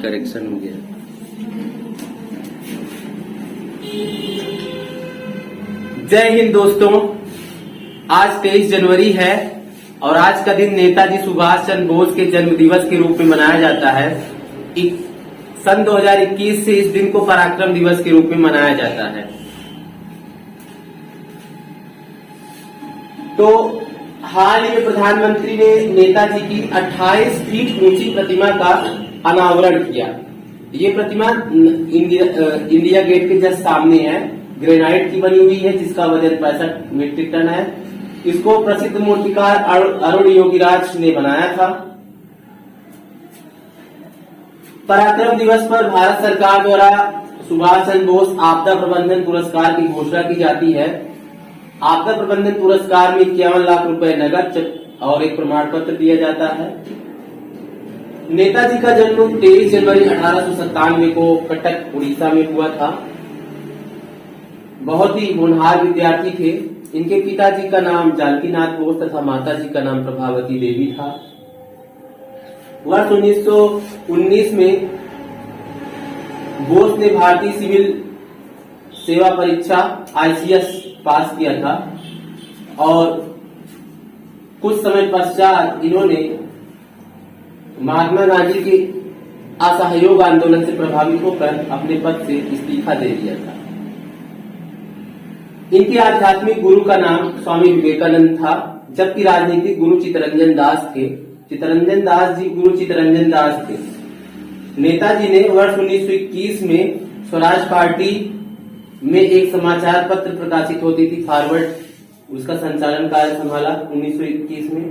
Correction हो गया। जय हिंद दोस्तों, आज 23 जनवरी है और आज का दिन नेताजी सुभाष चंद्र बोस के जन्म दिवस के रूप में मनाया जाता है। सन 2021 से इस दिन को पराक्रम दिवस के रूप में मनाया जाता है। तो हाल ही में प्रधानमंत्री ने नेताजी की 28 फीट ऊंची प्रतिमा का अनावरण किया। ये प्रतिमा इंडिया गेट के जस्ट सामने है, ग्रेनाइट की बनी हुई है जिसका वजन 65 मीट्रिक टन है। इसको प्रसिद्ध मूर्तिकार अरुण योगीराज ने बनाया था। पराक्रम दिवस पर भारत सरकार द्वारा सुभाष चंद्र बोस आपदा प्रबंधन पुरस्कार की घोषणा की जाती है। आपदा प्रबंधन पुरस्कार में 51 लाख रुपए नगद और एक प्रमाण पत्र दिया जाता है। नेताजी का जन्म 23 जनवरी 1897 को कटक उड़ीसा में हुआ था। बहुत ही होनहार विद्यार्थी थे। इनके पिताजी का नाम जानकीनाथ बोस तथा माताजी का नाम प्रभावती देवी था। वर्ष 1919 में बोस ने भारतीय सिविल सेवा परीक्षा ICS पास किया था और कुछ समय पश्चात इन्होंने महात्मा गांधी के असहयोग आंदोलन से प्रभावित होकर अपने पद से इस्तीफा दे दिया था। इनके आध्यात्मिक गुरु का नाम स्वामी विवेकानंद था, जबकि राजनीतिक गुरु चित्तरंजन दास थे। गुरु चित्तरंजन दास थे। नेताजी ने वर्ष 1921 में स्वराज पार्टी में एक समाचार पत्र प्रकाशित होती थी फॉरवर्ड, उसका संचालन कार्य संभाला 1921 में।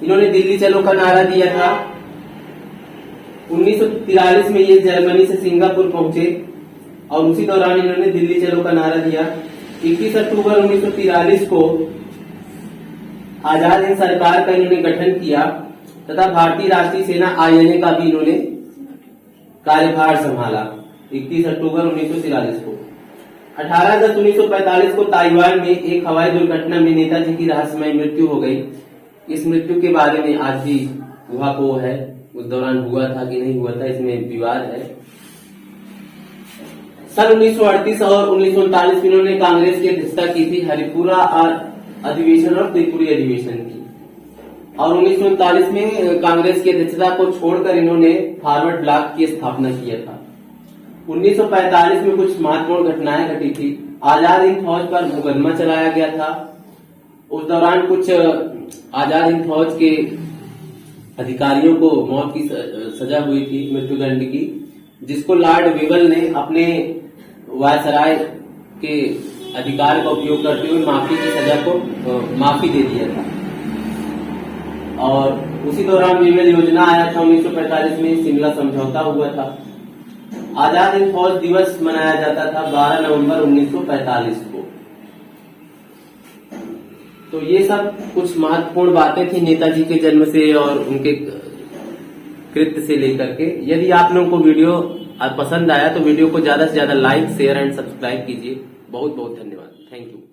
इन्होंने दिल्ली चलो का नारा दिया था। 1943 में ये जर्मनी से सिंगापुर पहुंचे और उसी दौरान इन्होंने दिल्ली चलो का नारा दिया। 21 अक्टूबर 1943 को आजाद हिंद सरकार का इन्होंने गठन किया तथा भारतीय राष्ट्रीय सेना INA का भी इन्होंने कार्यभार संभाला 31 अक्टूबर 1943 को। 18 अगस्त 1945 को ताइवान में एक हवाई दुर्घटना में नेताजी की रहस्यमय मृत्यु हो गई। इस मृत्यु के बारे में आज भी ऊहापोह है, उस दौरान हुआ था कि नहीं हुआ था, इसमें विवाद है। सन 1938 और 1939 में इन्होंने कांग्रेस की अध्यक्षता की थी, हरिपुरा अधिवेशन और त्रिपुरी अधिवेशन की। और 1939 में कांग्रेस की अध्यक्षता को छोड़कर इन्होंने फॉरवर्ड ब्लॉक की स्थापना किया था। 1945 में कुछ महत्वपूर्ण घटनाएं घटी थी। आजाद हिंद फौज पर मुकदमा चलाया गया था। उस दौरान कुछ आजाद हिंद फौज के अधिकारियों को मौत की सजा हुई थी, मृत्युदंड की, जिसको लॉर्ड वेवल ने अपने वायसराय के अधिकार का उपयोग करते हुए माफी की सजा को माफी दे दिया था। और उसी दौरान वेवल योजना आया था। 1945 में शिमला समझौता हुआ था। आजाद हिंद फौज दिवस मनाया जाता था 12 नवंबर 1945 को। तो ये सब कुछ महत्वपूर्ण बातें थी नेताजी के जन्म से और उनके कृत्य से लेकर के। यदि आप लोगों को वीडियो पसंद आया तो वीडियो को ज्यादा से ज्यादा लाइक, शेयर एंड सब्सक्राइब कीजिए। बहुत बहुत धन्यवाद। Thank you.